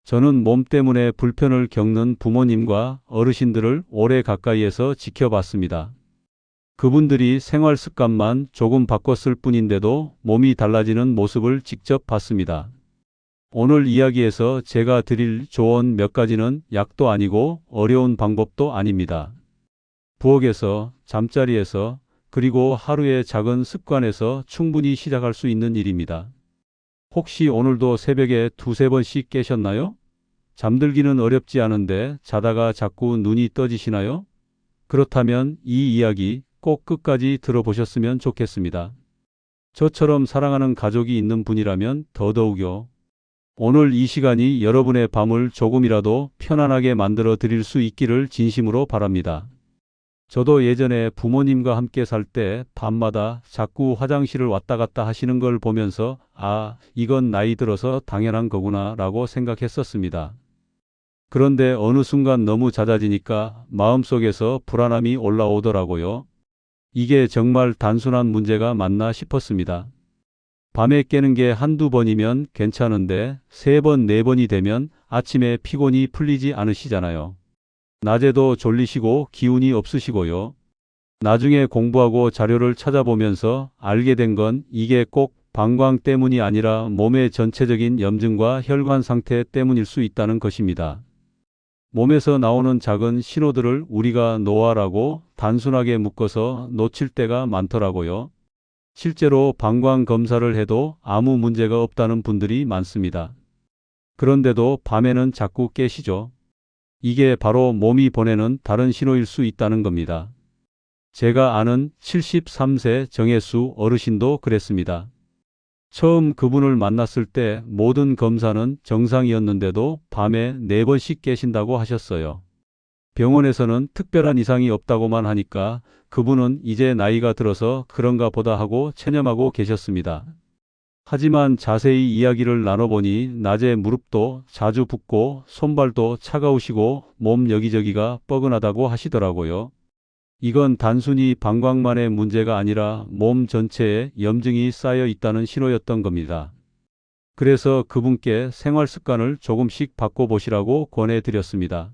저는 몸 때문에 불편을 겪는 부모님과 어르신들을 오래 가까이에서 지켜봤습니다. 그분들이 생활 습관만 조금 바꿨을 뿐인데도 몸이 달라지는 모습을 직접 봤습니다. 오늘 이야기에서 제가 드릴 조언 몇 가지는 약도 아니고 어려운 방법도 아닙니다. 부엌에서, 잠자리에서, 그리고 하루의 작은 습관에서 충분히 시작할 수 있는 일입니다. 혹시 오늘도 새벽에 두세 번씩 깨셨나요? 잠들기는 어렵지 않은데 자다가 자꾸 눈이 떠지시나요? 그렇다면 이 이야기 꼭 끝까지 들어보셨으면 좋겠습니다. 저처럼 사랑하는 가족이 있는 분이라면 더더욱요. 오늘 이 시간이 여러분의 밤을 조금이라도 편안하게 만들어 드릴 수 있기를 진심으로 바랍니다. 저도 예전에 부모님과 함께 살 때 밤마다 자꾸 화장실을 왔다 갔다 하시는 걸 보면서 이건 나이 들어서 당연한 거구나 라고 생각했었습니다. 그런데 어느 순간 너무 잦아지니까 마음속에서 불안함이 올라오더라고요. 이게 정말 단순한 문제가 맞나 싶었습니다. 밤에 깨는 게 한두 번이면 괜찮은데 3번, 4번이 되면 아침에 피곤이 풀리지 않으시잖아요. 낮에도 졸리시고 기운이 없으시고요. 나중에 공부하고 자료를 찾아보면서 알게 된 건 이게 꼭 방광 때문이 아니라 몸의 전체적인 염증과 혈관 상태 때문일 수 있다는 것입니다. 몸에서 나오는 작은 신호들을 우리가 노화라고 단순하게 묶어서 놓칠 때가 많더라고요. 실제로 방광 검사를 해도 아무 문제가 없다는 분들이 많습니다. 그런데도 밤에는 자꾸 깨시죠. 이게 바로 몸이 보내는 다른 신호일 수 있다는 겁니다. 제가 아는 73세 정혜수 어르신도 그랬습니다. 처음 그분을 만났을 때 모든 검사는 정상이었는데도 밤에 4번씩 깨신다고 하셨어요. 병원에서는 특별한 이상이 없다고만 하니까 그분은 이제 나이가 들어서 그런가 보다 하고 체념하고 계셨습니다. 하지만 자세히 이야기를 나눠보니 낮에 무릎도 자주 붓고 손발도 차가우시고 몸 여기저기가 뻐근하다고 하시더라고요. 이건 단순히 방광만의 문제가 아니라 몸 전체에 염증이 쌓여 있다는 신호였던 겁니다. 그래서 그분께 생활 습관을 조금씩 바꿔보시라고 권해드렸습니다.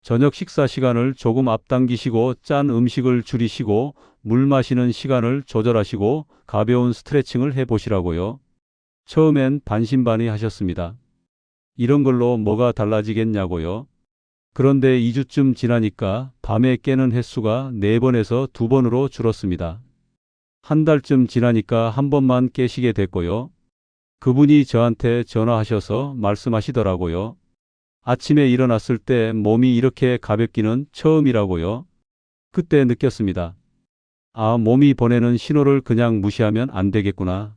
저녁 식사 시간을 조금 앞당기시고 짠 음식을 줄이시고 물 마시는 시간을 조절하시고 가벼운 스트레칭을 해보시라고요. 처음엔 반신반의 하셨습니다. 이런 걸로 뭐가 달라지겠냐고요. 그런데 2주쯤 지나니까 밤에 깨는 횟수가 4번에서 2번으로 줄었습니다. 한 달쯤 지나니까 한 번만 깨시게 됐고요. 그분이 저한테 전화하셔서 말씀하시더라고요. 아침에 일어났을 때 몸이 이렇게 가볍기는 처음이라고요. 그때 느꼈습니다. 몸이 보내는 신호를 그냥 무시하면 안 되겠구나.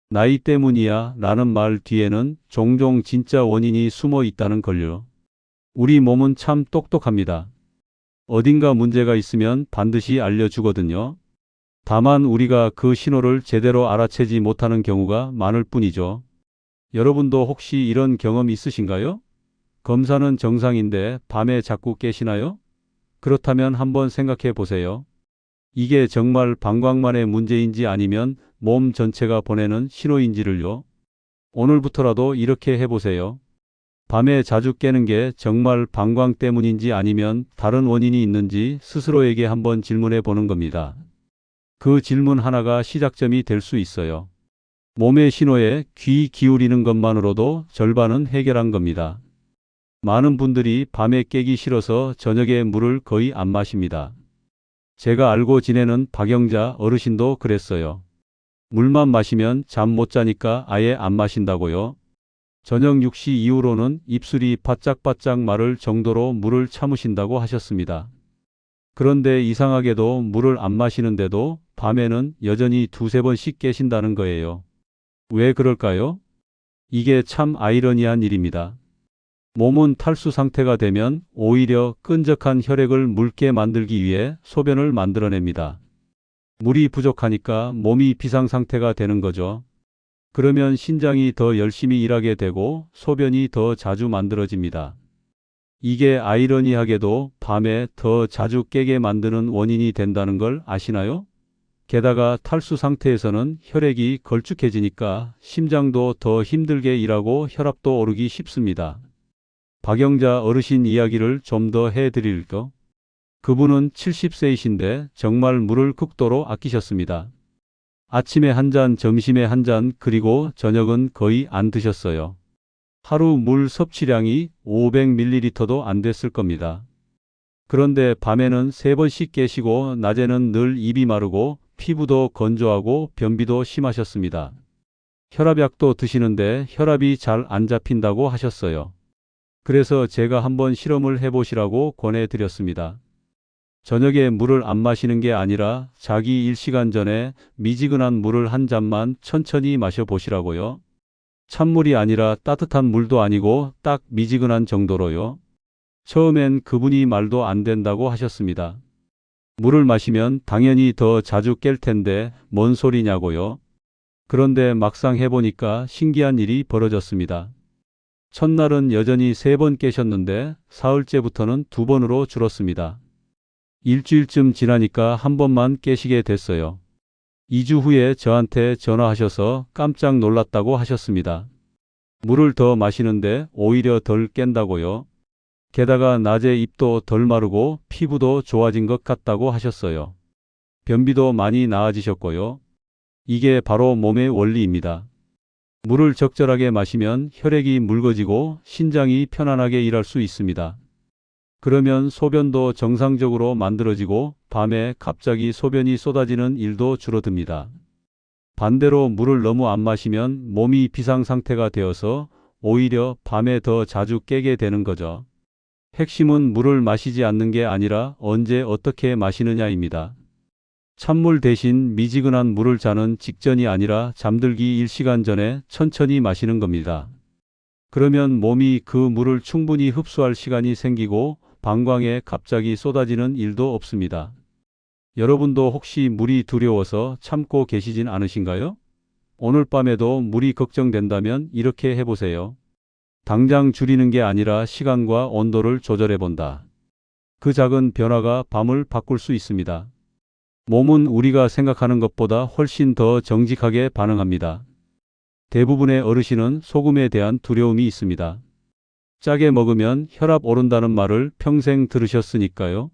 나이 때문이야 라는 말 뒤에는 종종 진짜 원인이 숨어 있다는 걸요. 우리 몸은 참 똑똑합니다. 어딘가 문제가 있으면 반드시 알려주거든요. 다만 우리가 그 신호를 제대로 알아채지 못하는 경우가 많을 뿐이죠. 여러분도 혹시 이런 경험 있으신가요? 검사는 정상인데 밤에 자꾸 깨시나요? 그렇다면 한번 생각해 보세요. 이게 정말 방광만의 문제인지 아니면 몸 전체가 보내는 신호인지를요. 오늘부터라도 이렇게 해보세요. 밤에 자주 깨는 게 정말 방광 때문인지 아니면 다른 원인이 있는지 스스로에게 한번 질문해 보는 겁니다. 그 질문 하나가 시작점이 될 수 있어요. 몸의 신호에 귀 기울이는 것만으로도 절반은 해결한 겁니다. 많은 분들이 밤에 깨기 싫어서 저녁에 물을 거의 안 마십니다. 제가 알고 지내는 박영자 어르신도 그랬어요. 물만 마시면 잠 못 자니까 아예 안 마신다고요. 저녁 6시 이후로는 입술이 바짝바짝 마를 정도로 물을 참으신다고 하셨습니다. 그런데 이상하게도 물을 안 마시는데도 밤에는 여전히 두세 번씩 깨신다는 거예요. 왜 그럴까요? 이게 참 아이러니한 일입니다. 몸은 탈수 상태가 되면 오히려 끈적한 혈액을 묽게 만들기 위해 소변을 만들어냅니다. 물이 부족하니까 몸이 비상 상태가 되는 거죠. 그러면 신장이 더 열심히 일하게 되고 소변이 더 자주 만들어집니다. 이게 아이러니하게도 밤에 더 자주 깨게 만드는 원인이 된다는 걸 아시나요? 게다가 탈수 상태에서는 혈액이 걸쭉해지니까 심장도 더 힘들게 일하고 혈압도 오르기 쉽습니다. 박영자 어르신 이야기를 좀 더 해드릴까? 그분은 70세이신데 정말 물을 극도로 아끼셨습니다. 아침에 한 잔, 점심에 한 잔, 그리고 저녁은 거의 안 드셨어요. 하루 물 섭취량이 500ml도 안 됐을 겁니다. 그런데 밤에는 3번씩 깨시고 낮에는 늘 입이 마르고 피부도 건조하고 변비도 심하셨습니다. 혈압약도 드시는데 혈압이 잘 안 잡힌다고 하셨어요. 그래서 제가 한번 실험을 해보시라고 권해드렸습니다. 저녁에 물을 안 마시는 게 아니라 자기 1시간 전에 미지근한 물을 한 잔만 천천히 마셔보시라고요. 찬물이 아니라 따뜻한 물도 아니고 딱 미지근한 정도로요. 처음엔 그분이 말도 안 된다고 하셨습니다. 물을 마시면 당연히 더 자주 깰 텐데 뭔 소리냐고요. 그런데 막상 해보니까 신기한 일이 벌어졌습니다. 첫날은 여전히 3번 깨셨는데 사흘째부터는 2번으로 줄었습니다. 일주일쯤 지나니까 한 번만 깨시게 됐어요. 2주 후에 저한테 전화하셔서 깜짝 놀랐다고 하셨습니다. 물을 더 마시는데 오히려 덜 깬다고요. 게다가 낮에 입도 덜 마르고 피부도 좋아진 것 같다고 하셨어요. 변비도 많이 나아지셨고요. 이게 바로 몸의 원리입니다. 물을 적절하게 마시면 혈액이 묽어지고 신장이 편안하게 일할 수 있습니다. 그러면 소변도 정상적으로 만들어지고 밤에 갑자기 소변이 쏟아지는 일도 줄어듭니다. 반대로 물을 너무 안 마시면 몸이 비상 상태가 되어서 오히려 밤에 더 자주 깨게 되는 거죠. 핵심은 물을 마시지 않는 게 아니라 언제 어떻게 마시느냐입니다. 찬물 대신 미지근한 물을 자는 직전이 아니라 잠들기 1시간 전에 천천히 마시는 겁니다. 그러면 몸이 그 물을 충분히 흡수할 시간이 생기고 방광에 갑자기 쏟아지는 일도 없습니다. 여러분도 혹시 물이 두려워서 참고 계시진 않으신가요? 오늘 밤에도 물이 걱정된다면 이렇게 해보세요. 당장 줄이는 게 아니라 시간과 온도를 조절해 본다. 그 작은 변화가 밤을 바꿀 수 있습니다. 몸은 우리가 생각하는 것보다 훨씬 더 정직하게 반응합니다. 대부분의 어르신은 소금에 대한 두려움이 있습니다. 짜게 먹으면 혈압 오른다는 말을 평생 들으셨으니까요.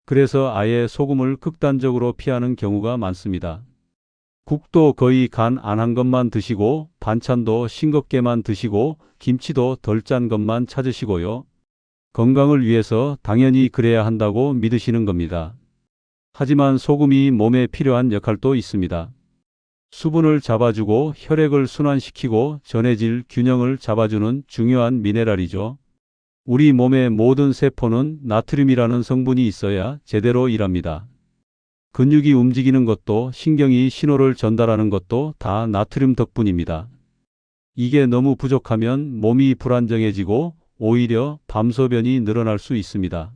그래서 아예 소금을 극단적으로 피하는 경우가 많습니다. 국도 거의 간 안 한 것만 드시고 반찬도 싱겁게만 드시고 김치도 덜 짠 것만 찾으시고요. 건강을 위해서 당연히 그래야 한다고 믿으시는 겁니다. 하지만 소금이 몸에 필요한 역할도 있습니다. 수분을 잡아주고 혈액을 순환시키고 전해질 균형을 잡아주는 중요한 미네랄이죠. 우리 몸의 모든 세포는 나트륨이라는 성분이 있어야 제대로 일합니다. 근육이 움직이는 것도 신경이 신호를 전달하는 것도 다 나트륨 덕분입니다. 이게 너무 부족하면 몸이 불안정해지고 오히려 밤소변이 늘어날 수 있습니다.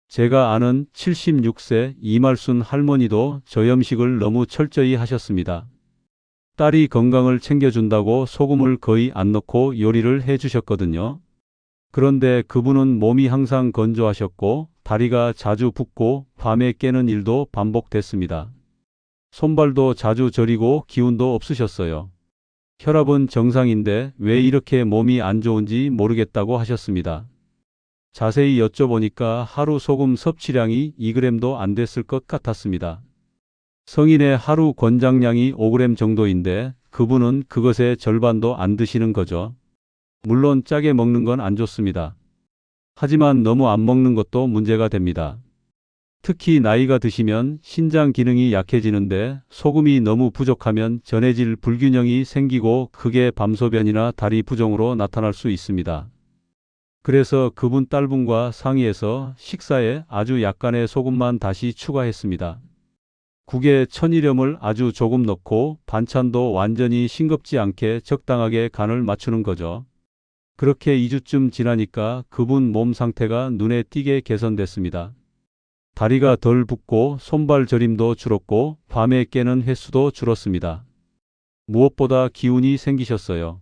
제가 아는 76세 이말순 할머니도 저염식을 너무 철저히 하셨습니다. 딸이 건강을 챙겨준다고 소금을 거의 안 넣고 요리를 해주셨거든요. 그런데 그분은 몸이 항상 건조하셨고 다리가 자주 붓고 밤에 깨는 일도 반복됐습니다. 손발도 자주 저리고 기운도 없으셨어요. 혈압은 정상인데 왜 이렇게 몸이 안 좋은지 모르겠다고 하셨습니다. 자세히 여쭤보니까 하루 소금 섭취량이 2g도 안 됐을 것 같았습니다. 성인의 하루 권장량이 5g 정도인데 그분은 그것의 절반도 안 드시는 거죠. 물론 짜게 먹는 건 안 좋습니다. 하지만 너무 안 먹는 것도 문제가 됩니다. 특히 나이가 드시면 신장 기능이 약해지는데 소금이 너무 부족하면 전해질 불균형이 생기고 그게 밤소변이나 다리 부종으로 나타날 수 있습니다. 그래서 그분 딸분과 상의해서 식사에 아주 약간의 소금만 다시 추가했습니다. 국에 천일염을 아주 조금 넣고 반찬도 완전히 싱겁지 않게 적당하게 간을 맞추는 거죠. 그렇게 2주쯤 지나니까 그분 몸 상태가 눈에 띄게 개선됐습니다. 다리가 덜 붓고 손발 저림도 줄었고 밤에 깨는 횟수도 줄었습니다. 무엇보다 기운이 생기셨어요.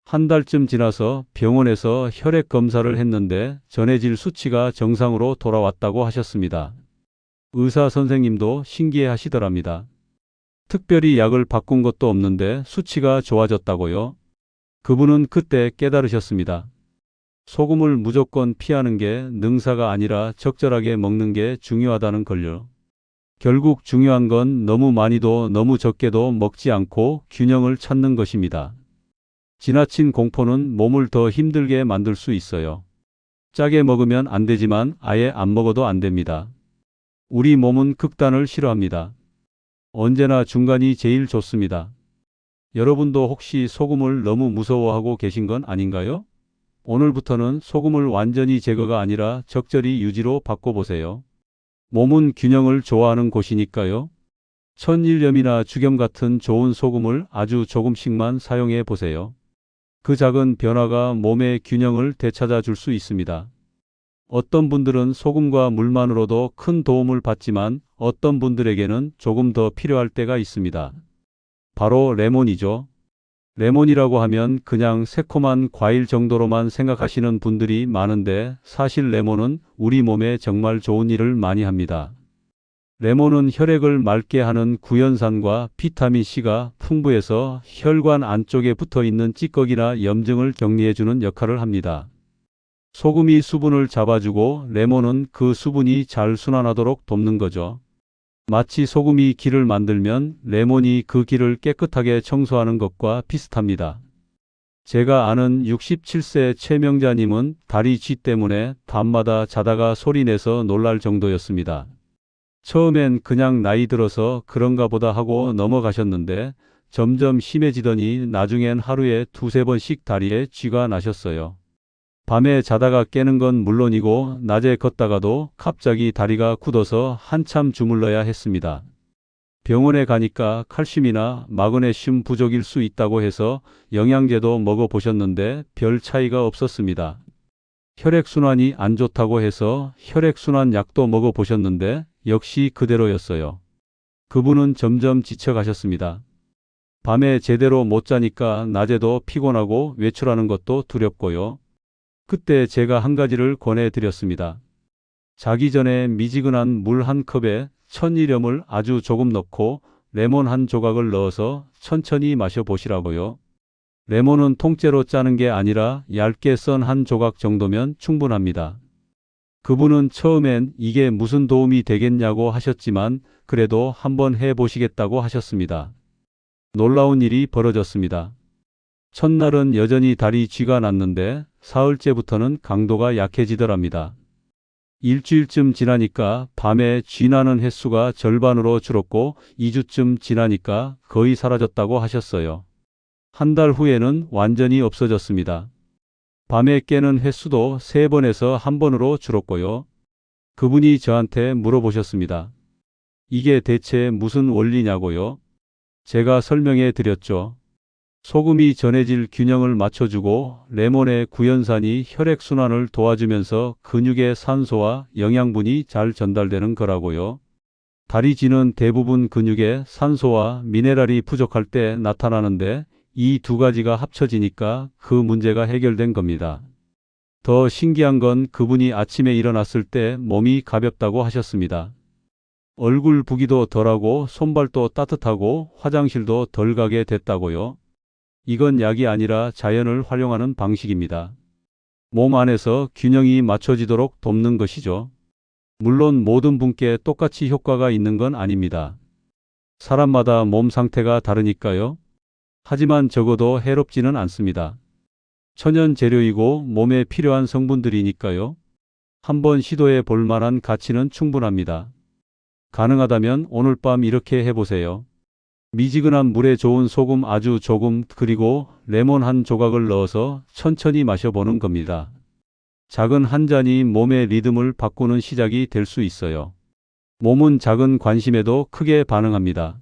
한 달쯤 지나서 병원에서 혈액 검사를 했는데 전해질 수치가 정상으로 돌아왔다고 하셨습니다. 의사 선생님도 신기해 하시더랍니다. 특별히 약을 바꾼 것도 없는데 수치가 좋아졌다고요? 그분은 그때 깨달으셨습니다. 소금을 무조건 피하는 게 능사가 아니라 적절하게 먹는 게 중요하다는 걸요. 결국 중요한 건 너무 많이도 너무 적게도 먹지 않고 균형을 찾는 것입니다. 지나친 공포는 몸을 더 힘들게 만들 수 있어요. 짜게 먹으면 안 되지만 아예 안 먹어도 안 됩니다. 우리 몸은 극단을 싫어합니다. 언제나 중간이 제일 좋습니다. 여러분도 혹시 소금을 너무 무서워하고 계신 건 아닌가요? 오늘부터는 소금을 완전히 제거가 아니라 적절히 유지로 바꿔보세요. 몸은 균형을 좋아하는 곳이니까요. 천일염이나 죽염 같은 좋은 소금을 아주 조금씩만 사용해 보세요. 그 작은 변화가 몸의 균형을 되찾아 줄 수 있습니다. 어떤 분들은 소금과 물만으로도 큰 도움을 받지만 어떤 분들에게는 조금 더 필요할 때가 있습니다. 바로 레몬이죠. 레몬이라고 하면 그냥 새콤한 과일 정도로만 생각하시는 분들이 많은데 사실 레몬은 우리 몸에 정말 좋은 일을 많이 합니다. 레몬은 혈액을 맑게 하는 구연산과 비타민C가 풍부해서 혈관 안쪽에 붙어 있는 찌꺼기나 염증을 정리해주는 역할을 합니다. 소금이 수분을 잡아주고 레몬은 그 수분이 잘 순환하도록 돕는 거죠. 마치 소금이 길을 만들면 레몬이 그 길을 깨끗하게 청소하는 것과 비슷합니다. 제가 아는 67세 최명자님은 다리 쥐 때문에 밤마다 자다가 소리내서 놀랄 정도였습니다. 처음엔 그냥 나이 들어서 그런가 보다 하고 넘어가셨는데 점점 심해지더니 나중엔 하루에 두세 번씩 다리에 쥐가 나셨어요. 밤에 자다가 깨는 건 물론이고 낮에 걷다가도 갑자기 다리가 굳어서 한참 주물러야 했습니다. 병원에 가니까 칼슘이나 마그네슘 부족일 수 있다고 해서 영양제도 먹어보셨는데 별 차이가 없었습니다. 혈액순환이 안 좋다고 해서 혈액순환 약도 먹어보셨는데 역시 그대로였어요. 그분은 점점 지쳐가셨습니다. 밤에 제대로 못 자니까 낮에도 피곤하고 외출하는 것도 두렵고요. 그때 제가 한 가지를 권해드렸습니다. 자기 전에 미지근한 물 한 컵에 천일염을 아주 조금 넣고 레몬 한 조각을 넣어서 천천히 마셔보시라고요. 레몬은 통째로 짜는 게 아니라 얇게 썬 한 조각 정도면 충분합니다. 그분은 처음엔 이게 무슨 도움이 되겠냐고 하셨지만 그래도 한번 해보시겠다고 하셨습니다. 놀라운 일이 벌어졌습니다. 첫날은 여전히 다리 쥐가 났는데 사흘째부터는 강도가 약해지더랍니다. 일주일쯤 지나니까 밤에 쥐 나는 횟수가 절반으로 줄었고 2주쯤 지나니까 거의 사라졌다고 하셨어요. 한 달 후에는 완전히 없어졌습니다. 밤에 깨는 횟수도 3번에서 1번으로 줄었고요. 그분이 저한테 물어보셨습니다. 이게 대체 무슨 원리냐고요? 제가 설명해 드렸죠. 소금이 전해질 균형을 맞춰주고 레몬의 구연산이 혈액순환을 도와주면서 근육의 산소와 영양분이 잘 전달되는 거라고요. 다리 쥐는 대부분 근육에 산소와 미네랄이 부족할 때 나타나는데 이 두 가지가 합쳐지니까 그 문제가 해결된 겁니다. 더 신기한 건 그분이 아침에 일어났을 때 몸이 가볍다고 하셨습니다. 얼굴 부기도 덜하고 손발도 따뜻하고 화장실도 덜 가게 됐다고요. 이건 약이 아니라 자연을 활용하는 방식입니다. 몸 안에서 균형이 맞춰지도록 돕는 것이죠. 물론 모든 분께 똑같이 효과가 있는 건 아닙니다. 사람마다 몸 상태가 다르니까요. 하지만 적어도 해롭지는 않습니다. 천연 재료이고 몸에 필요한 성분들이니까요. 한번 시도해 볼 만한 가치는 충분합니다. 가능하다면 오늘 밤 이렇게 해보세요. 미지근한 물에 좋은 소금 아주 조금 그리고 레몬 한 조각을 넣어서 천천히 마셔보는 겁니다. 작은 한 잔이 몸의 리듬을 바꾸는 시작이 될 수 있어요. 몸은 작은 관심에도 크게 반응합니다.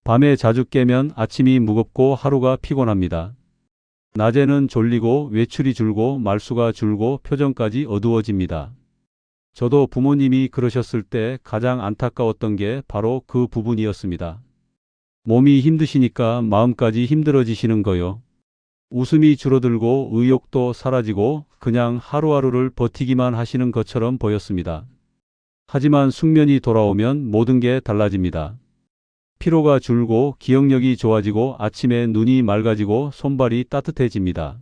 밤에 자주 깨면 아침이 무겁고 하루가 피곤합니다. 낮에는 졸리고 외출이 줄고 말수가 줄고 표정까지 어두워집니다. 저도 부모님이 그러셨을 때 가장 안타까웠던 게 바로 그 부분이었습니다. 몸이 힘드시니까 마음까지 힘들어지시는 거요. 웃음이 줄어들고 의욕도 사라지고 그냥 하루하루를 버티기만 하시는 것처럼 보였습니다. 하지만 숙면이 돌아오면 모든 게 달라집니다. 피로가 줄고 기억력이 좋아지고 아침에 눈이 맑아지고 손발이 따뜻해집니다.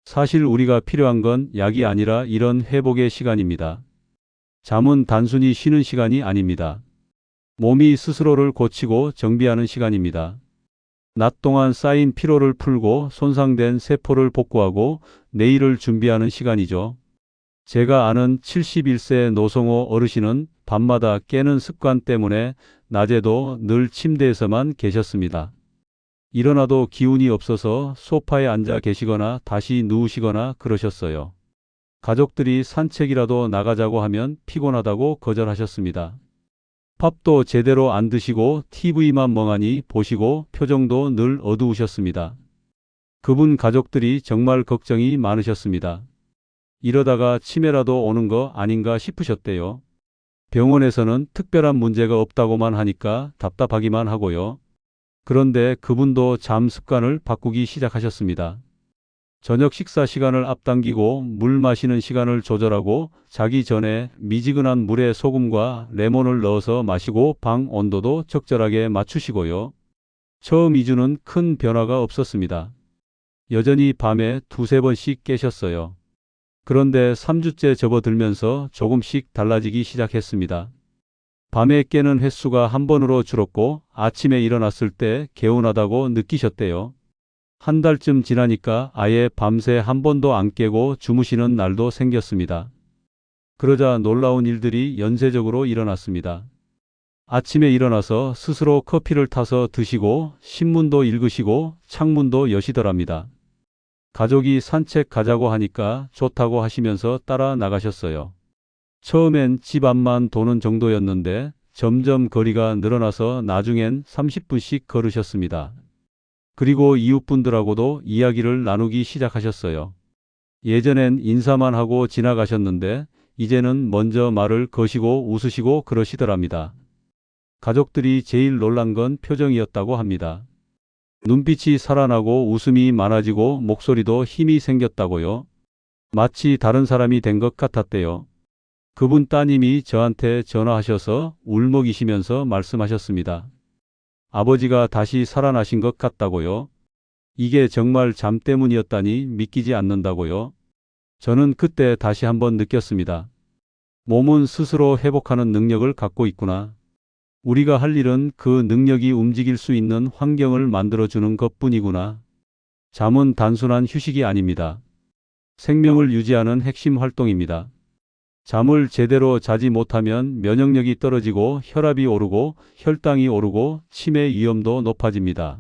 사실 우리가 필요한 건 약이 아니라 이런 회복의 시간입니다. 잠은 단순히 쉬는 시간이 아닙니다. 몸이 스스로를 고치고 정비하는 시간입니다. 낮 동안 쌓인 피로를 풀고 손상된 세포를 복구하고 내일을 준비하는 시간이죠. 제가 아는 71세 노성호 어르신은 밤마다 깨는 습관 때문에 낮에도 늘 침대에서만 계셨습니다. 일어나도 기운이 없어서 소파에 앉아 계시거나 다시 누우시거나 그러셨어요. 가족들이 산책이라도 나가자고 하면 피곤하다고 거절하셨습니다. 밥도 제대로 안 드시고 TV만 멍하니 보시고 표정도 늘 어두우셨습니다. 그분 가족들이 정말 걱정이 많으셨습니다. 이러다가 치매라도 오는 거 아닌가 싶으셨대요. 병원에서는 특별한 문제가 없다고만 하니까 답답하기만 하고요. 그런데 그분도 잠 습관을 바꾸기 시작하셨습니다. 저녁 식사 시간을 앞당기고 물 마시는 시간을 조절하고 자기 전에 미지근한 물에 소금과 레몬을 넣어서 마시고 방 온도도 적절하게 맞추시고요. 처음 2주는 큰 변화가 없었습니다. 여전히 밤에 두세 번씩 깨셨어요. 그런데 3주째 접어들면서 조금씩 달라지기 시작했습니다. 밤에 깨는 횟수가 한 번으로 줄었고 아침에 일어났을 때 개운하다고 느끼셨대요. 한 달쯤 지나니까 아예 밤새 한 번도 안 깨고 주무시는 날도 생겼습니다. 그러자 놀라운 일들이 연쇄적으로 일어났습니다. 아침에 일어나서 스스로 커피를 타서 드시고 신문도 읽으시고 창문도 여시더랍니다. 가족이 산책 가자고 하니까 좋다고 하시면서 따라 나가셨어요. 처음엔 집 앞만 도는 정도였는데 점점 거리가 늘어나서 나중엔 30분씩 걸으셨습니다. 그리고 이웃분들하고도 이야기를 나누기 시작하셨어요. 예전엔 인사만 하고 지나가셨는데 이제는 먼저 말을 거시고 웃으시고 그러시더랍니다. 가족들이 제일 놀란 건 표정이었다고 합니다. 눈빛이 살아나고 웃음이 많아지고 목소리도 힘이 생겼다고요. 마치 다른 사람이 된 것 같았대요. 그분 따님이 저한테 전화하셔서 울먹이시면서 말씀하셨습니다. 아버지가 다시 살아나신 것 같다고요. 이게 정말 잠 때문이었다니 믿기지 않는다고요. 저는 그때 다시 한번 느꼈습니다. 몸은 스스로 회복하는 능력을 갖고 있구나. 우리가 할 일은 그 능력이 움직일 수 있는 환경을 만들어주는 것뿐이구나. 잠은 단순한 휴식이 아닙니다. 생명을 유지하는 핵심 활동입니다. 잠을 제대로 자지 못하면 면역력이 떨어지고 혈압이 오르고 혈당이 오르고 치매 위험도 높아집니다.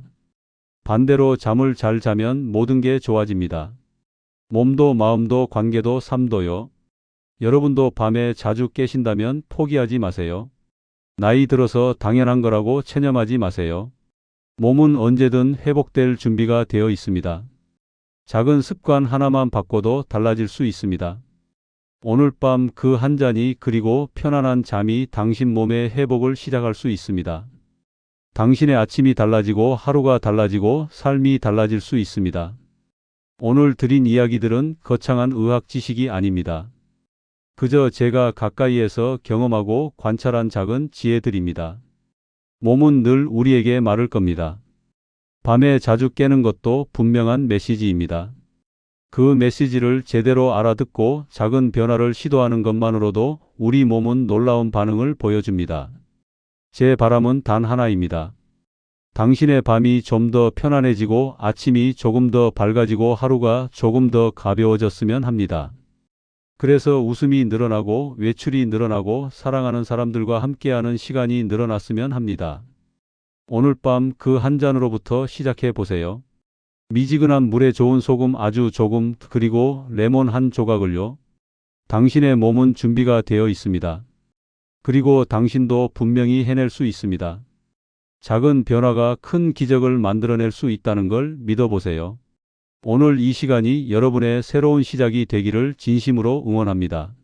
반대로 잠을 잘 자면 모든 게 좋아집니다. 몸도 마음도 관계도 삶도요. 여러분도 밤에 자주 깨신다면 포기하지 마세요. 나이 들어서 당연한 거라고 체념하지 마세요. 몸은 언제든 회복될 준비가 되어 있습니다. 작은 습관 하나만 바꿔도 달라질 수 있습니다. 오늘 밤 그 한 잔이 그리고 편안한 잠이 당신 몸의 회복을 시작할 수 있습니다. 당신의 아침이 달라지고 하루가 달라지고 삶이 달라질 수 있습니다. 오늘 드린 이야기들은 거창한 의학 지식이 아닙니다. 그저 제가 가까이에서 경험하고 관찰한 작은 지혜들입니다. 몸은 늘 우리에게 말을 겁니다. 밤에 자주 깨는 것도 분명한 메시지입니다. 그 메시지를 제대로 알아듣고 작은 변화를 시도하는 것만으로도 우리 몸은 놀라운 반응을 보여줍니다. 제 바람은 단 하나입니다. 당신의 밤이 좀 더 편안해지고 아침이 조금 더 밝아지고 하루가 조금 더 가벼워졌으면 합니다. 그래서 웃음이 늘어나고 외출이 늘어나고 사랑하는 사람들과 함께하는 시간이 늘어났으면 합니다. 오늘 밤 그 한 잔으로부터 시작해 보세요. 미지근한 물에 좋은 소금 아주 조금 그리고 레몬 한 조각을요. 당신의 몸은 준비가 되어 있습니다. 그리고 당신도 분명히 해낼 수 있습니다. 작은 변화가 큰 기적을 만들어낼 수 있다는 걸 믿어보세요. 오늘 이 시간이 여러분의 새로운 시작이 되기를 진심으로 응원합니다.